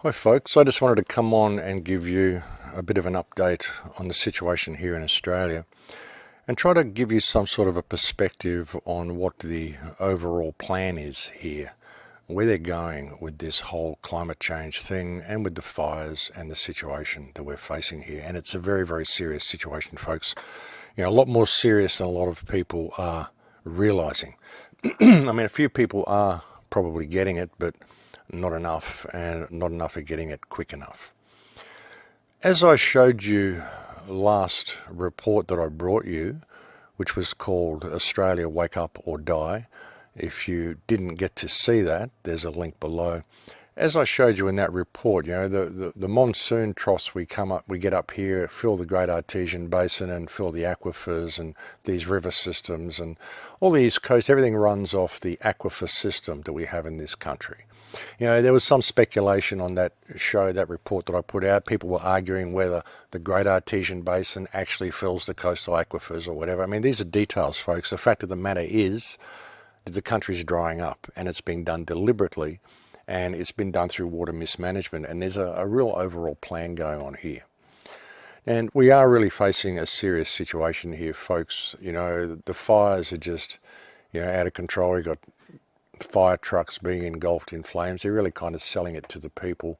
Hi folks, I just wanted to come on and give you a bit of an update on the situation here in Australia and try to give you some sort of a perspective on what the overall plan is here, where they're going with this whole climate change thing and with the fires and the situation that we're facing here. And it's a very, very serious situation, folks. A lot more serious than a lot of people are realizing. I mean, a few people are probably getting it, but not enough, and not enough are getting it quick enough. As I showed you last report that I brought you, which was called Australia Wake Up or Die, if you didn't get to see that, there's a link below. As I showed you in that report, the monsoon troughs we get up here, fill the Great Artesian Basin and fill the aquifers and these river systems and all the East Coast, everything runs off the aquifer system that we have in this country. There was some speculation on that show, that report that I put out. People were arguing whether the Great Artesian Basin actually fills the coastal aquifers or whatever. I mean, these are details, folks. The fact of the matter is that the country's drying up, and it's being done deliberately, and it's been done through water mismanagement, and there's a real overall plan going on here. And we are really facing a serious situation here, folks. The fires are just, out of control. We've got fire trucks being engulfed in flames. They're really kind of selling it to the people,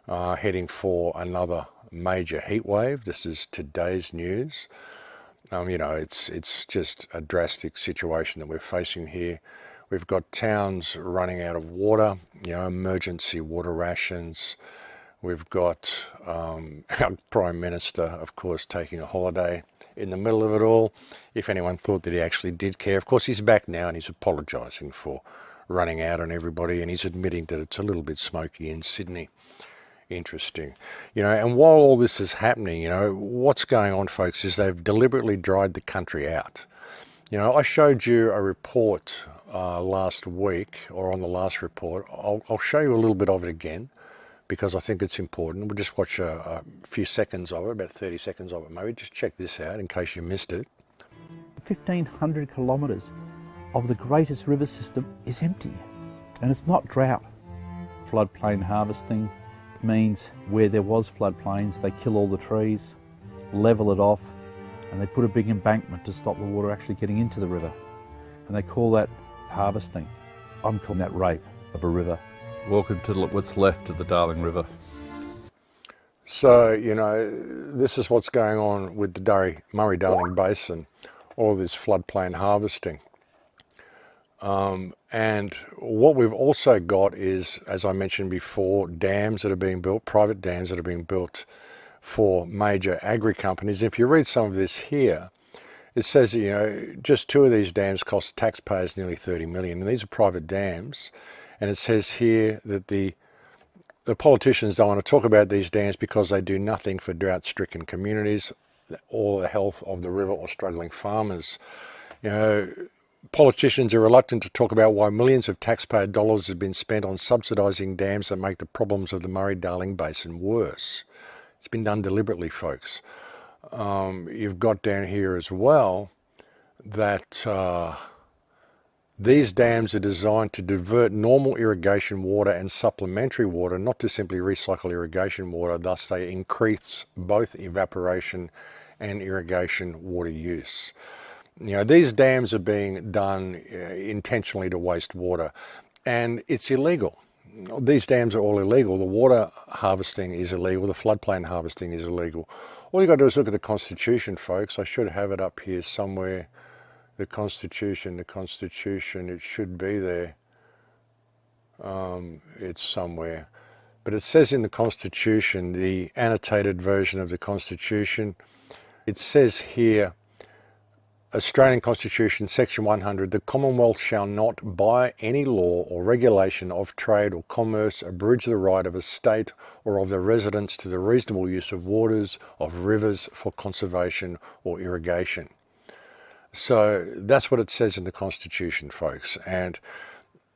heading for another major heat wave. This is today's news. It's just a drastic situation that we're facing here. We've got towns running out of water, emergency water rations. We've got our Prime Minister, of course, taking a holiday in the middle of it all. If anyone thought that he actually did care, of course he's back now and he's apologising for running out on everybody, and he's admitting that it's a little bit smoky in Sydney. Interesting. And while all this is happening, what's going on, folks, is they've deliberately dried the country out. I showed you a report last week, or on the last report. I'll show you a little bit of it again, because I think it's important. We'll just watch a few seconds of it, about 30 seconds of it maybe. Just check this out in case you missed it. 1,500 kilometres of the greatest river system is empty, and it's not drought. Floodplain harvesting means where there was floodplains, they kill all the trees, level it off, and they put a big embankment to stop the water actually getting into the river. And they call that harvesting. I'm calling that rape of a river. Welcome to what's left of the Darling River. So, this is what's going on with the Murray-Darling Basin, all this floodplain harvesting. And what we've also got is, as I mentioned before, dams that are being built, private dams that are being built for major agri-companies. If you read some of this here, it says, just two of these dams cost taxpayers nearly 30 million, and these are private dams. And it says here that the politicians don't want to talk about these dams because they do nothing for drought-stricken communities or the health of the river or struggling farmers. Politicians are reluctant to talk about why millions of taxpayer dollars have been spent on subsidising dams that make the problems of the Murray-Darling Basin worse. It's been done deliberately, folks. You've got down here as well that these dams are designed to divert normal irrigation water and supplementary water, not to simply recycle irrigation water. Thus, they increase both evaporation and irrigation water use. These dams are being done intentionally to waste water, and it's illegal. These dams are all illegal. The water harvesting is illegal. The floodplain harvesting is illegal. All you've got to do is look at the Constitution, folks. I should have it up here somewhere. The Constitution, it should be there. It's somewhere. But it says in the Constitution, the annotated version of the Constitution, it says here, Australian Constitution, Section 100, the Commonwealth shall not, by any law or regulation of trade or commerce, abridge the right of a state or of the residents to the reasonable use of waters, of rivers for conservation or irrigation. So that's what it says in the Constitution, folks. And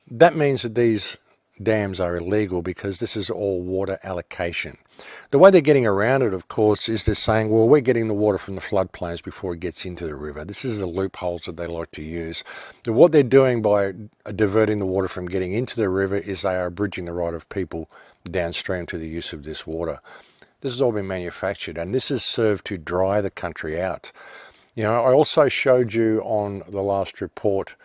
that means that these dams are illegal because this is all water allocation. The way they're getting around it, of course, is they're saying, well, we're getting the water from the floodplains before it gets into the river. This is the loopholes that they like to use. And what they're doing by diverting the water from getting into the river is they are abridging the right of people downstream to the use of this water. This has all been manufactured, and this has served to dry the country out. You know, I also showed you on the last report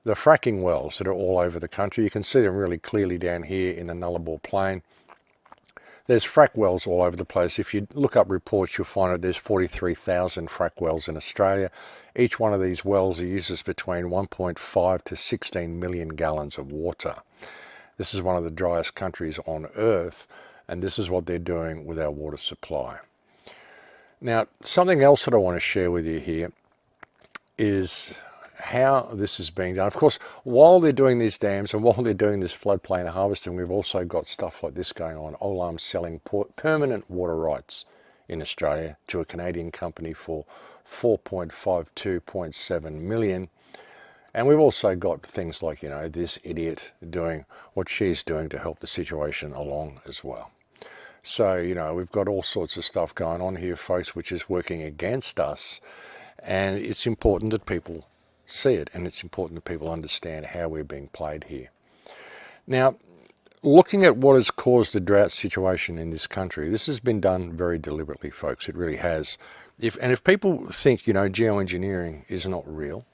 the fracking wells that are all over the country. You can see them really clearly down here in the Nullarbor Plain. There's frack wells all over the place. If you look up reports, you'll find that there's 43,000 frack wells in Australia. Each one of these wells uses between 1.5 to 16 million gallons of water. This is one of the driest countries on earth, and this is what they're doing with our water supply. Now, something else that I want to share with you here is how this is being done. Of course, while they're doing these dams and while they're doing this floodplain harvesting, we've also got stuff like this going on. Olam's selling permanent water rights in Australia to a Canadian company for 4.52.7 million. And we've also got things like, you know, this idiot doing what she's doing to help the situation along as well. So, you know, we've got all sorts of stuff going on here, folks, which is working against us. And it's important that people see it, and it's important that people understand how we're being played here. Now, looking at what has caused the drought situation in this country, this has been done very deliberately, folks. It really has. If people think, you know, geoengineering is not real,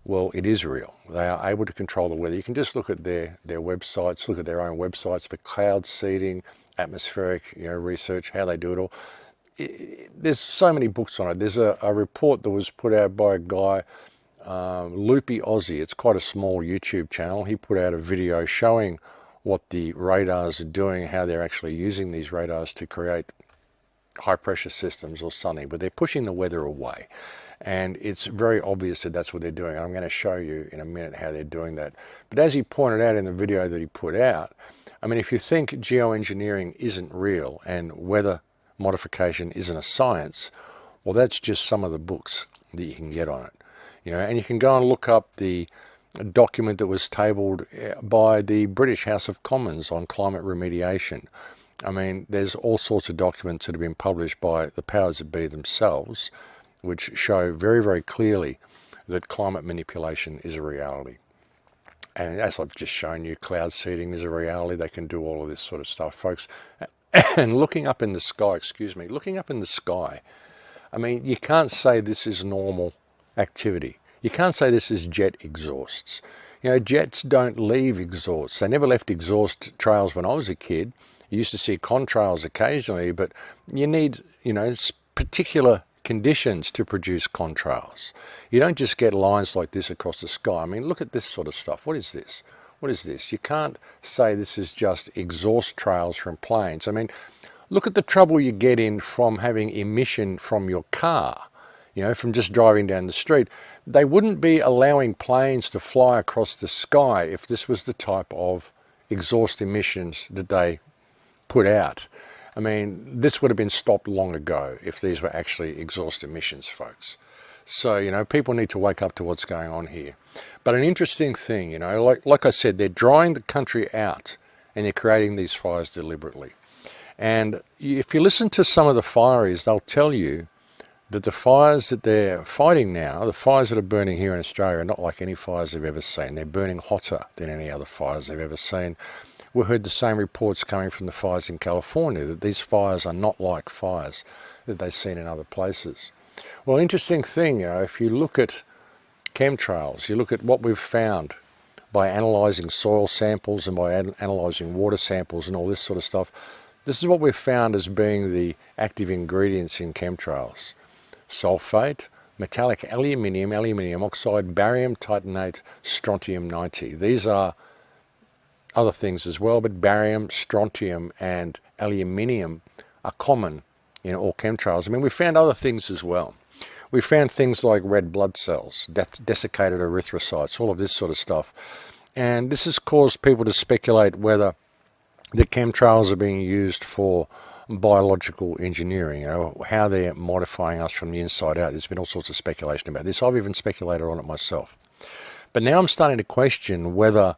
well, it is real. They are able to control the weather. You can just look at their websites, look at their own websites for cloud seeding, atmospheric, you know, research, how they do it all. There's so many books on it. There's a report that was put out by a guy, Loopy Aussie. It's quite a small YouTube channel. He put out a video showing what the radars are doing, how they're actually using these radars to create high pressure systems or sunny, but they're pushing the weather away. And it's very obvious that that's what they're doing. I'm going to show you in a minute how they're doing that. But as he pointed out in the video that he put out, I mean, if you think geoengineering isn't real and weather modification isn't a science, well, that's just some of the books that you can get on it. You know, and you can go and look up the document that was tabled by the British House of Commons on climate remediation. I mean, there's all sorts of documents that have been published by the powers that be themselves, which show very, very clearly that climate manipulation is a reality. And as I've just shown you, cloud seeding is a reality. They can do all of this sort of stuff, folks. And looking up in the sky, looking up in the sky, I mean, you can't say this is normal activity. You can't say this is jet exhausts. You know, jets don't leave exhausts. They never left exhaust trails when I was a kid. You used to see contrails occasionally, but you need, you know, particular conditions to produce contrails. You don't just get lines like this across the sky. I mean, look at this sort of stuff. What is this? What is this? You can't say this is just exhaust trails from planes. I mean, look at the trouble you get in from having emission from your car, you know, from just driving down the street. They wouldn't be allowing planes to fly across the sky if this was the type of exhaust emissions that they put out. I mean, this would have been stopped long ago if these were actually exhaust emissions, folks. So, you know, people need to wake up to what's going on here. But an interesting thing, you know, like I said, they're drying the country out and they're creating these fires deliberately. And if you listen to some of the fireys, they'll tell you that the fires that they're fighting now, the fires that are burning here in Australia, are not like any fires they've ever seen. They're burning hotter than any other fires they've ever seen. We heard the same reports coming from the fires in California, that these fires are not like fires that they've seen in other places. Well, interesting thing, you know, if you look at chemtrails, you look at what we've found by analysing soil samples and by analysing water samples and all this sort of stuff, this is what we've found as being the active ingredients in chemtrails. Sulfate, metallic aluminium, aluminium oxide, barium titanate, strontium-90. These are other things as well, but barium, strontium and aluminium are common in all chemtrails. I mean, we found other things as well. We found things like red blood cells, desiccated erythrocytes, all of this sort of stuff. And this has caused people to speculate whether the chemtrails are being used for biological engineering, you know, how they're modifying us from the inside out. There's been all sorts of speculation about this. I've even speculated on it myself. But now I'm starting to question whether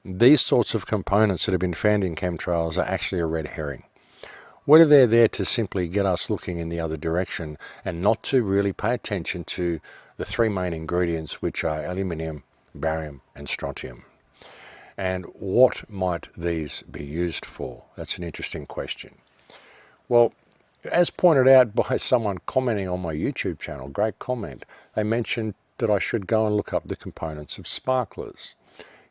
these sorts of components that have been found in chemtrails are actually a red herring. Whether they're there to simply get us looking in the other direction and not to really pay attention to the three main ingredients, which are aluminium, barium and strontium. And what might these be used for? That's an interesting question. Well, as pointed out by someone commenting on my YouTube channel, great comment, they mentioned that I should go and look up the components of sparklers.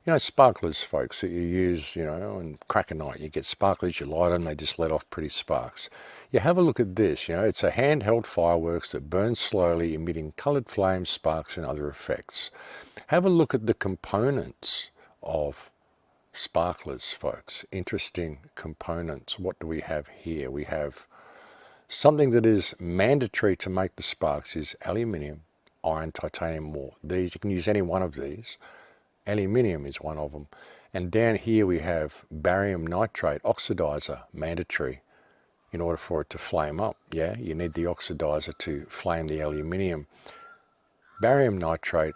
You know, sparklers, folks, that you use, you know, on crack a night. You get sparklers, you light them, they just let off pretty sparks. You have a look at this, you know, it's a handheld fireworks that burns slowly, emitting coloured flames, sparks and other effects. Have a look at the components of sparklers, folks. Interesting components. What do we have here? We have something that is mandatory to make the sparks is aluminium, iron, titanium, ore. These, you can use any one of these. Aluminium is one of them. And down here we have barium nitrate, oxidizer, mandatory in order for it to flame up. Yeah, you need the oxidizer to flame the aluminium. Barium nitrate,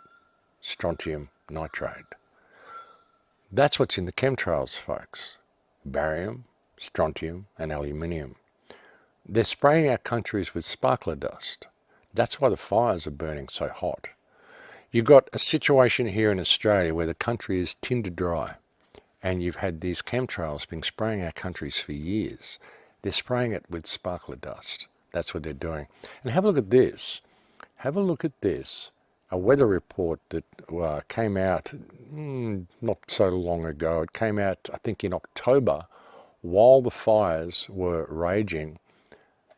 strontium nitrate. That's what's in the chemtrails, folks. Barium, strontium and aluminium. They're spraying our countries with sparkler dust. That's why the fires are burning so hot. You've got a situation here in Australia where the country is tinder dry, and you've had these chemtrails been spraying our countries for years. They're spraying it with sparkler dust. That's what they're doing. And have a look at this. Have a look at this. A weather report that came out not so long ago. It came out, I think, in October, while the fires were raging.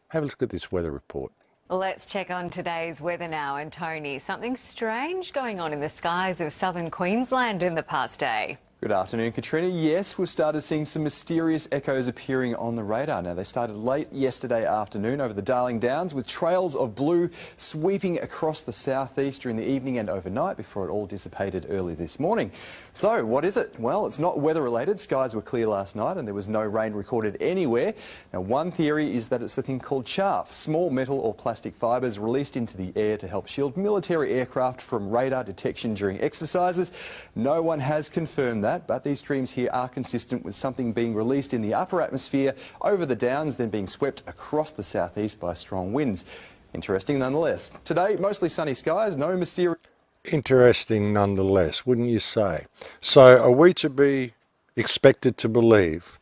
Have a look at this weather report. Let's check on today's weather now. And Tony, something strange going on in the skies of southern Queensland in the past day. Good afternoon, Katrina. Yes, we've started seeing some mysterious echoes appearing on the radar. Now, they started late yesterday afternoon over the Darling Downs with trails of blue sweeping across the southeast during the evening and overnight before it all dissipated early this morning. So, what is it? Well, it's not weather-related. Skies were clear last night and there was no rain recorded anywhere. Now, one theory is that it's a thing called chaff, small metal or plastic fibres released into the air to help shield military aircraft from radar detection during exercises. No one has confirmed that, but these streams here are consistent with something being released in the upper atmosphere over the Downs, then being swept across the southeast by strong winds. Interesting nonetheless. Today, mostly sunny skies, no mysterious... Interesting nonetheless, wouldn't you say? So are we to be expected to believe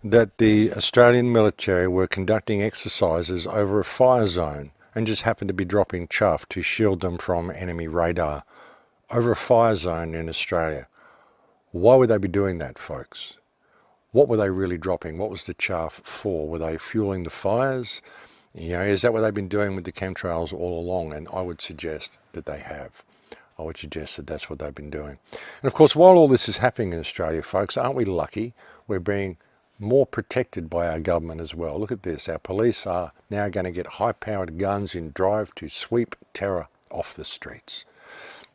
that the Australian military were conducting exercises over a fire zone and just happened to be dropping chaff to shield them from enemy radar over a fire zone in Australia? Why would they be doing that, folks? What were they really dropping? What was the chaff for? Were they fueling the fires? You know, is that what they've been doing with the chemtrails all along? And I would suggest that they have. I would suggest that that's what they've been doing. And of course, while all this is happening in Australia, folks, aren't we lucky? We're being more protected by our government as well. Look at this. Our police are now going to get high-powered guns in drive to sweep terror off the streets.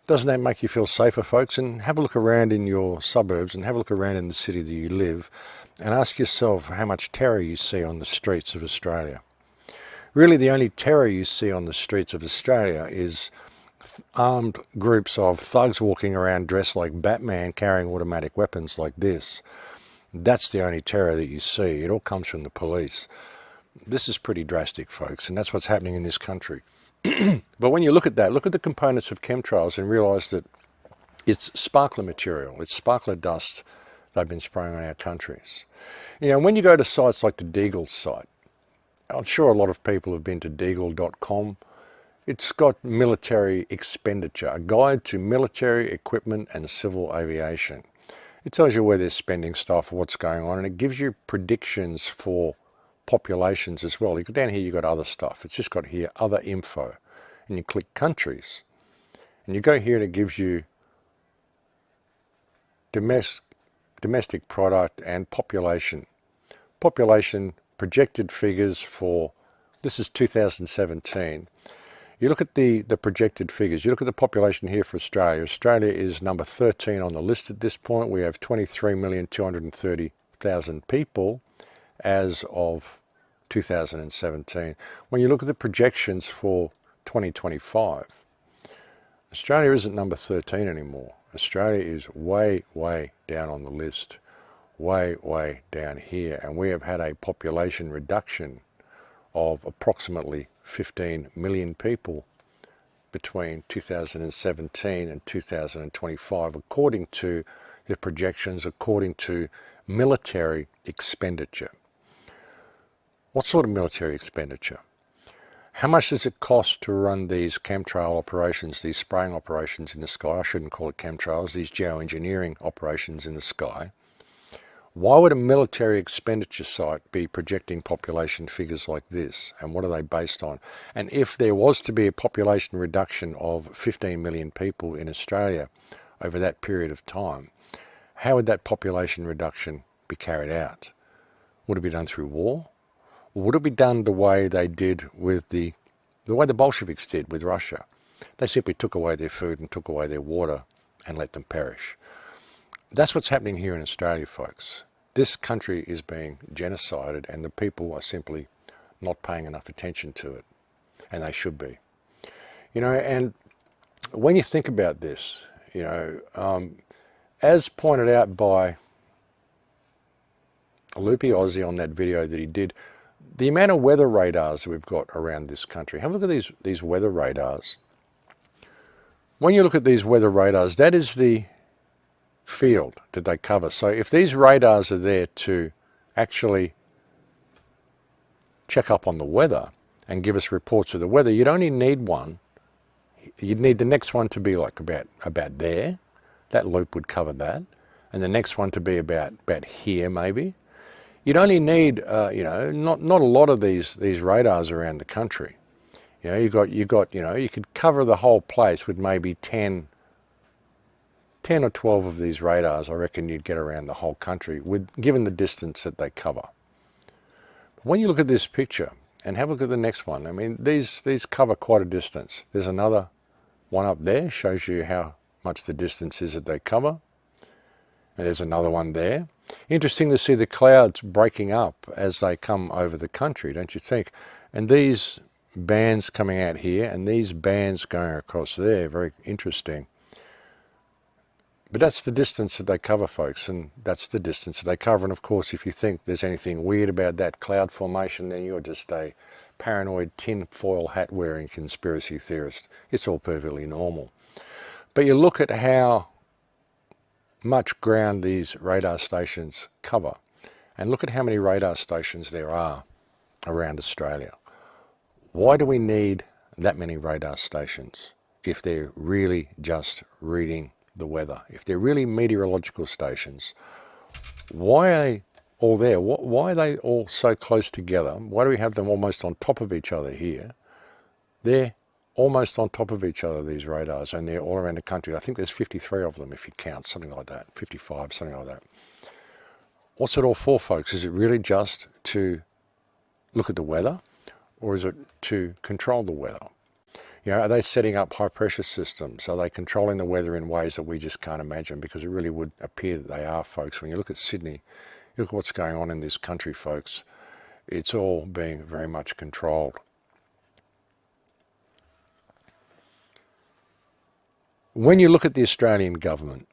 Doesn't that make you feel safer, folks? And have a look around in your suburbs and have a look around in the city that you live and ask yourself how much terror you see on the streets of Australia. Really, the only terror you see on the streets of Australia is armed groups of thugs walking around dressed like Batman carrying automatic weapons like this. That's the only terror that you see. It all comes from the police. This is pretty drastic, folks, and that's what's happening in this country. But when you look at that, look at the components of chemtrails and realise that it's sparkler material, it's sparkler dust they've been spraying on our countries. You know, when you go to sites like the Deagle site, I'm sure a lot of people have been to deagle.com. It's got military expenditure, a guide to military equipment and civil aviation. It tells you where they're spending stuff, what's going on, and it gives you predictions for populations as well. You go down here, you've got other stuff. It's just got here other info. And you click countries. And you go here and it gives you domestic product and population. Population projected figures for, this is 2017. You look at the projected figures. You look at the population here for Australia. Australia is number 13 on the list at this point. We have 23,230,000 people as of 2017. When you look at the projections for 2025, Australia isn't number 13 anymore. Australia is way, way down on the list, way, way down here, and we have had a population reduction of approximately 15 million people between 2017 and 2025, according to the projections, according to military expenditure. What sort of military expenditure? How much does it cost to run these chemtrail operations, these spraying operations in the sky? I shouldn't call it chemtrails, these geoengineering operations in the sky. Why would a military expenditure site be projecting population figures like this? And what are they based on? And if there was to be a population reduction of 15 million people in Australia over that period of time, how would that population reduction be carried out? Would it be done through war? Or would it be done the way they did with the way the Bolsheviks did with Russia? They simply took away their food and took away their water and let them perish. That's what's happening here in Australia, folks. This country is being genocided and the people are simply not paying enough attention to it. And they should be. You know, and when you think about this, you know, as pointed out by Loopy Aussie on that video that he did, the amount of weather radars that we've got around this country. Have a look at these weather radars. When you look at these weather radars, that is the field that they cover. So if these radars are there to actually check up on the weather and give us reports of the weather, you'd only need one. You'd need the next one to be like about there. That loop would cover that. And the next one to be about here maybe. You'd only need, you know, not a lot of these radars around the country. You know, you got, you know, you could cover the whole place with maybe 10 or 12 of these radars. I reckon you'd get around the whole country, given the distance that they cover. When you look at this picture and have a look at the next one, I mean, these cover quite a distance. There's another one up there, shows you how much the distance is that they cover. And there's another one there. Interesting to see the clouds breaking up as they come over the country, don't you think? And these bands coming out here and these bands going across there, very interesting. But that's the distance that they cover, folks, and that's the distance that they cover. And of course, if you think there's anything weird about that cloud formation, then you're just a paranoid tinfoil hat wearing conspiracy theorist. It's all perfectly normal. But you look at how much ground these radar stations cover, and look at how many radar stations there are around Australia. Why do we need that many radar stations if they're really just reading the weather? If they're really meteorological stations, why are they all there? Why are they all so close together? Why do we have them almost on top of each other here? They're almost on top of each other, these radars, and they're all around the country. I think there's 53 of them if you count, something like that, 55, something like that. What's it all for, folks? Is it really just to look at the weather, or is it to control the weather? You know, are they setting up high pressure systems? Are they controlling the weather in ways that we just can't imagine? Because it really would appear that they are, folks. When you look at Sydney, you look at what's going on in this country, folks. It's all being very much controlled. When you look at the Australian government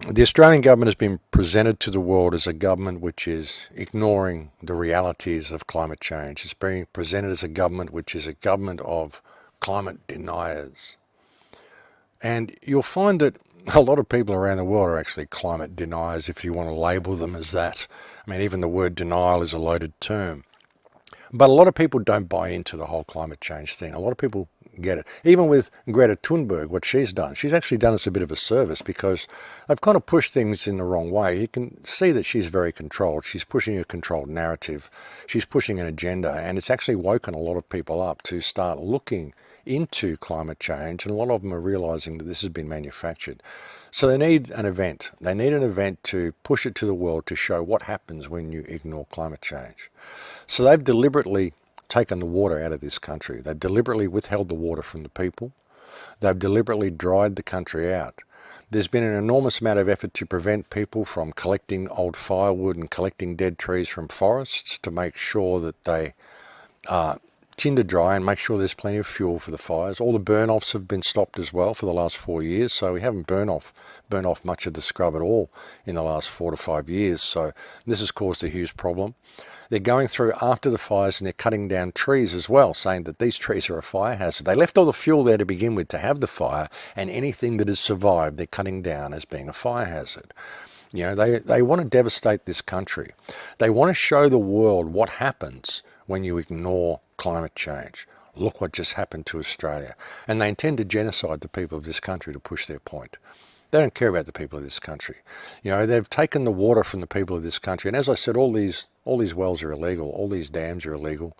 has been presented to the world as a government which is ignoring the realities of climate change. It's being presented as a government which is a government of climate deniers. And you'll find that a lot of people around the world are actually climate deniers, if you want to label them as that. I mean, even the word denial is a loaded term. But a lot of people don't buy into the whole climate change thing. A lot of people get it. Even with Greta Thunberg, what she's actually done us a bit of a service, because they've kind of pushed things in the wrong way. You can see that she's very controlled. She's pushing a controlled narrative. She's pushing an agenda, and it's actually woken a lot of people up to start looking into climate change, and a lot of them are realizing that this has been manufactured. So they need an event. They need an event to push it to the world to show what happens when you ignore climate change. So they've deliberately taken the water out of this country. They've deliberately withheld the water from the people. They've deliberately dried the country out. There's been an enormous amount of effort to prevent people from collecting old firewood and collecting dead trees from forests to make sure that they tinder dry and make sure there's plenty of fuel for the fires. All the burn-offs have been stopped as well for the last 4 years, so we haven't burn off much of the scrub at all in the last 4 to 5 years, so this has caused a huge problem. They're going through after the fires and they're cutting down trees as well, saying that these trees are a fire hazard. They left all the fuel there to begin with to have the fire, and anything that has survived they're cutting down as being a fire hazard. You know, they want to devastate this country. They want to show the world what happens when you ignore climate change. Look what just happened to Australia. And they intend to genocide the people of this country to push their point. They don't care about the people of this country. You know, they've taken the water from the people of this country. And as I said, all these wells are illegal. All these dams are illegal.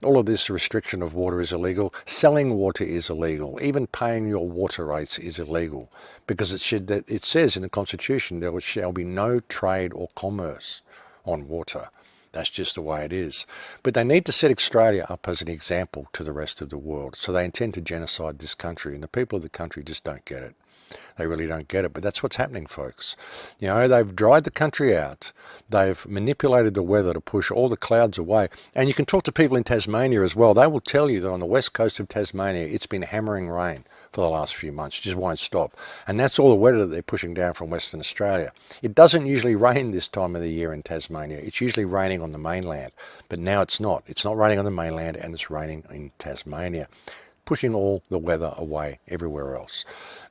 All of this restriction of water is illegal. Selling water is illegal. Even paying your water rates is illegal, because it says in the Constitution there shall be no trade or commerce on water. That's just the way it is. But they need to set Australia up as an example to the rest of the world. So they intend to genocide this country, and the people of the country just don't get it. They really don't get it, but that's what's happening, folks. You know, they've dried the country out. They've manipulated the weather to push all the clouds away. And you can talk to people in Tasmania as well. They will tell you that on the west coast of Tasmania, it's been hammering rain for the last few months. It just won't stop. And that's all the weather that they're pushing down from Western Australia. It doesn't usually rain this time of the year in Tasmania. It's usually raining on the mainland. But now it's not. It's not raining on the mainland, and it's raining in Tasmania, pushing all the weather away everywhere else.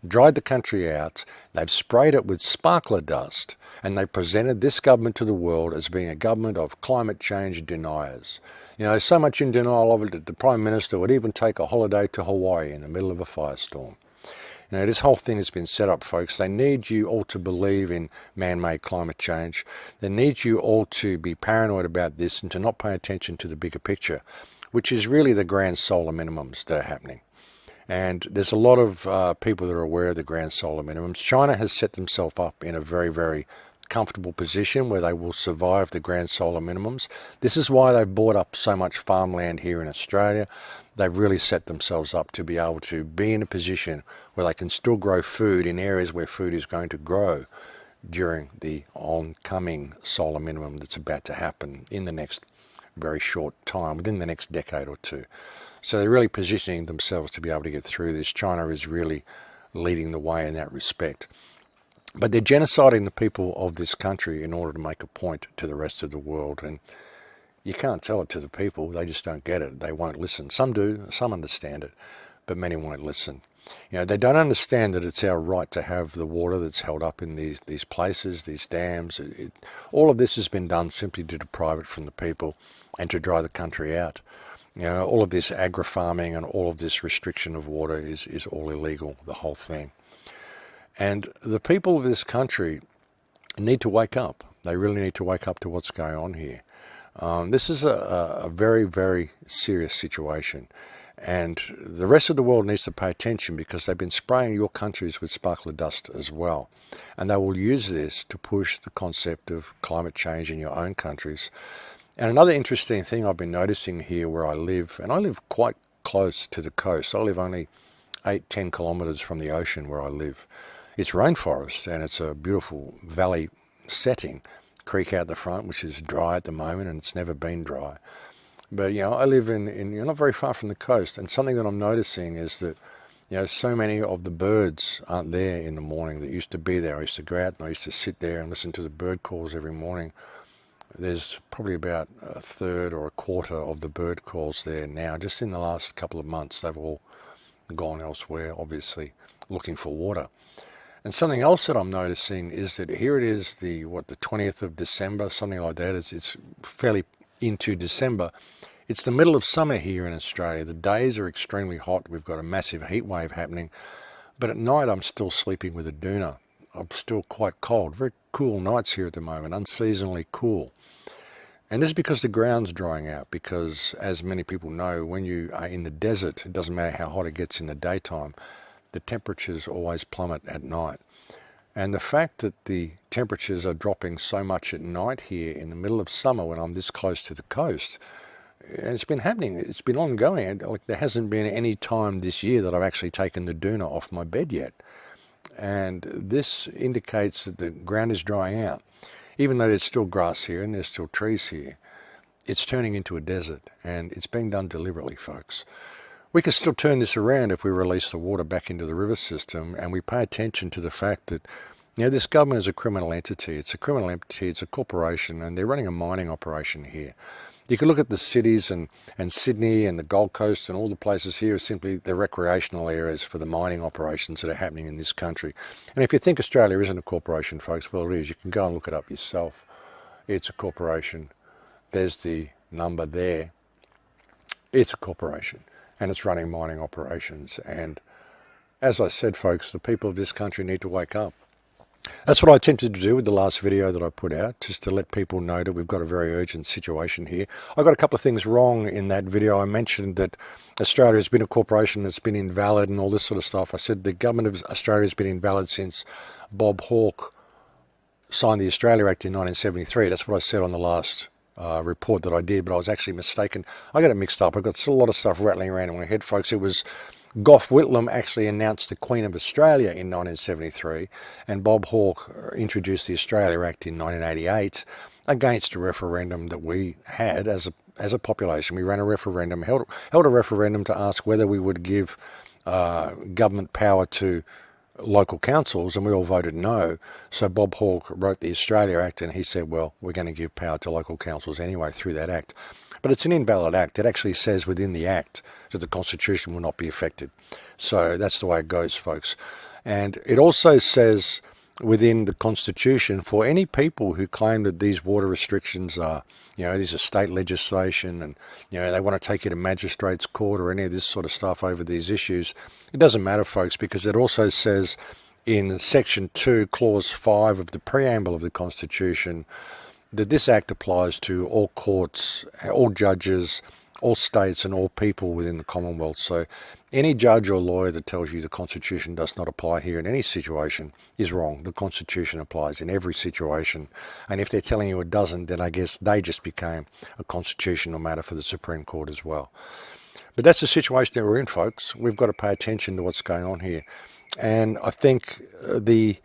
Dried the country out, they've sprayed it with sparkler dust, and they presented this government to the world as being a government of climate change deniers. You know, so much in denial of it that the Prime Minister would even take a holiday to Hawaii in the middle of a firestorm. You know, this whole thing has been set up, folks. They need you all to believe in man-made climate change. They need you all to be paranoid about this and to not pay attention to the bigger picture, which is really the grand solar minimums that are happening. And there's a lot of people that are aware of the grand solar minimums. China has set themselves up in a very, very comfortable position where they will survive the grand solar minimums. This is why they've bought up so much farmland here in Australia. They've really set themselves up to be able to be in a position where they can still grow food in areas where food is going to grow during the oncoming solar minimum that's about to happen in the next very short time, within the next decade or two. So they're really positioning themselves to be able to get through this. China is really leading the way in that respect. But they're genociding the people of this country in order to make a point to the rest of the world. And you can't tell it to the people. They just don't get it. They won't listen. Some do. Some understand it. But many won't listen. You know, they don't understand that it's our right to have the water that's held up in these places, these dams. All of this has been done simply to deprive it from the people and to dry the country out. You know, all of this agri-farming and all of this restriction of water is all illegal, the whole thing. And the people of this country need to wake up. They really need to wake up to what's going on here. This is a very, very serious situation. And the rest of the world needs to pay attention, because they've been spraying your countries with sparkler dust as well. And they will use this to push the concept of climate change in your own countries. And another interesting thing I've been noticing here where I live, and I live quite close to the coast. I live only 8-10 kilometres from the ocean where I live. It's rainforest, and it's a beautiful valley setting. Creek out the front, which is dry at the moment, and it's never been dry. But, you know, I live in not very far from the coast, and something that I'm noticing is that, you know, so many of the birds aren't there in the morning that used to be there. I used to go out and I used to sit there and listen to the bird calls every morning. There's probably about a third or a quarter of the bird calls there now. Just in the last couple of months, they've all gone elsewhere, obviously, looking for water. And something else that I'm noticing is that here it is, the 20th of December, something like that. It's fairly into December. It's the middle of summer here in Australia. The days are extremely hot. We've got a massive heat wave happening. But at night, I'm still sleeping with a doona. I'm still quite cold. Very cool nights here at the moment, unseasonably cool. And this is because the ground's drying out, because as many people know, when you are in the desert, it doesn't matter how hot it gets in the daytime, the temperatures always plummet at night. And the fact that the temperatures are dropping so much at night here in the middle of summer when I'm this close to the coast, and it's been happening, it's been ongoing. Like, there hasn't been any time this year that I've actually taken the doona off my bed yet. And this indicates that the ground is drying out. Even though there's still grass here and there's still trees here, it's turning into a desert, and it's being done deliberately, folks. We can still turn this around if we release the water back into the river system and we pay attention to the fact that, this government is a criminal entity. It's a criminal entity, it's a corporation, and they're running a mining operation here. You can look at the cities and Sydney and the Gold Coast and all the places here are simply the recreational areas for the mining operations that are happening in this country. And if you think Australia isn't a corporation, folks, well, it is. You can go and look it up yourself. It's a corporation. There's the number there. It's a corporation, and it's running mining operations. And as I said, folks, the people of this country need to wake up. That's what I attempted to do with the last video that I put out, just to let people know that we've got a very urgent situation here. I got a couple of things wrong in that video. I mentioned that Australia has been a corporation that's been invalid and all this sort of stuff. I said the government of Australia has been invalid since Bob Hawke signed the Australia Act in 1973. That's what I said on the last report that I did, but I was actually mistaken. I got it mixed up. I got still a lot of stuff rattling around in my head, folks. It was Gough Whitlam actually announced the Queen of Australia in 1973, and Bob Hawke introduced the Australia Act in 1988 against a referendum that we had as a population. We ran a referendum, held a referendum to ask whether we would give government power to local councils, and we all voted no. So Bob Hawke wrote the Australia Act, and he said, well, we're going to give power to local councils anyway through that act. But it's an invalid act. It actually says within the act that the Constitution will not be affected. So that's the way it goes, folks. And it also says within the Constitution, for any people who claim that these water restrictions are, these are state legislation and, they want to take you to magistrates court or any of this sort of stuff over these issues, it doesn't matter, folks, because it also says in Section 2, Clause 5 of the preamble of the Constitution, that this act applies to all courts, all judges, all states and all people within the Commonwealth. So any judge or lawyer that tells you the Constitution does not apply here in any situation is wrong. The Constitution applies in every situation. And if they're telling you it doesn't, then I guess they just became a constitutional matter for the Supreme Court as well. But that's the situation that we're in, folks. We've got to pay attention to what's going on here. And I think the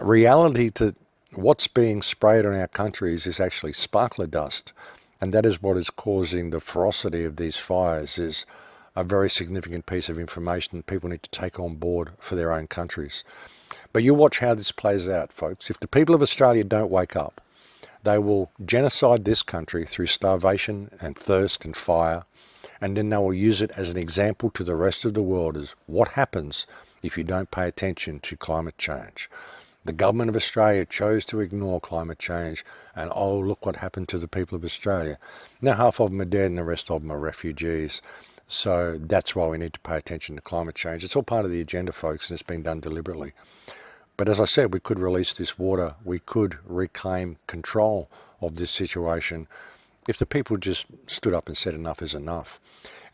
reality to what's being sprayed on our countries is actually sparkler dust. And that is what is causing the ferocity of these fires, is a very significant piece of information that people need to take on board for their own countries. But you watch how this plays out, folks. If the people of Australia don't wake up, they will genocide this country through starvation and thirst and fire, and then they will use it as an example to the rest of the world as what happens if you don't pay attention to climate change. The government of Australia chose to ignore climate change, and oh, look what happened to the people of Australia. Now half of them are dead and the rest of them are refugees. So that's why we need to pay attention to climate change. It's all part of the agenda, folks, and it's being done deliberately. But as I said, we could release this water. We could reclaim control of this situation if the people just stood up and said enough is enough.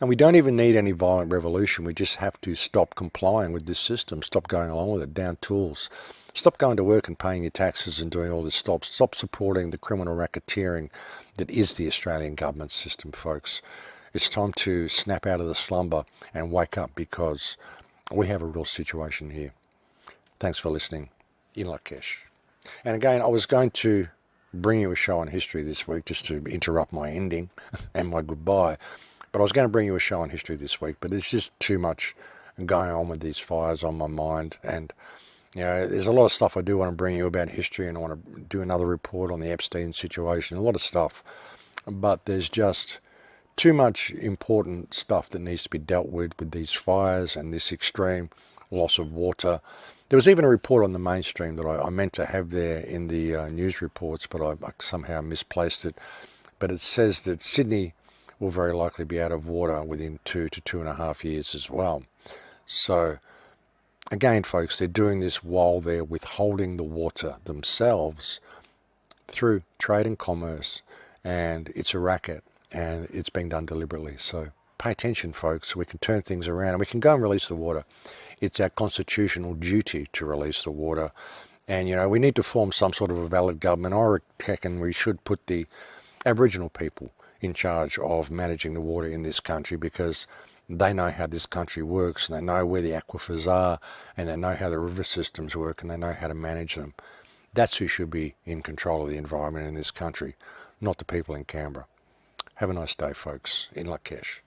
And we don't even need any violent revolution. We just have to stop complying with this system, stop going along with it, down tools. Stop going to work and paying your taxes and doing all this. Stop supporting the criminal racketeering that is the Australian government system, folks. It's time to snap out of the slumber and wake up, because we have a real situation here. Thanks for listening. In Lakesh. And again, I was going to bring you a show on history this week, just to interrupt my ending and my goodbye. But I was going to bring you a show on history this week, but it's just too much going on with these fires on my mind. And there's a lot of stuff I do want to bring you about history, and I want to do another report on the Epstein situation, a lot of stuff. But there's just too much important stuff that needs to be dealt with these fires and this extreme loss of water. There was even a report on the mainstream that I meant to have there in the news reports, but I somehow misplaced it. But it says that Sydney will very likely be out of water within 2 to 2.5 years as well. So again, folks, they're doing this while they're withholding the water themselves through trade and commerce, and it's a racket, and it's being done deliberately. So pay attention, folks, so we can turn things around and we can go and release the water. It's our constitutional duty to release the water. And, we need to form some sort of a valid government. I reckon we should put the Aboriginal people in charge of managing the water in this country, because they know how this country works, and they know where the aquifers are, and they know how the river systems work, and they know how to manage them. That's who should be in control of the environment in this country, not the people in Canberra. Have a nice day, folks, in Lakesh.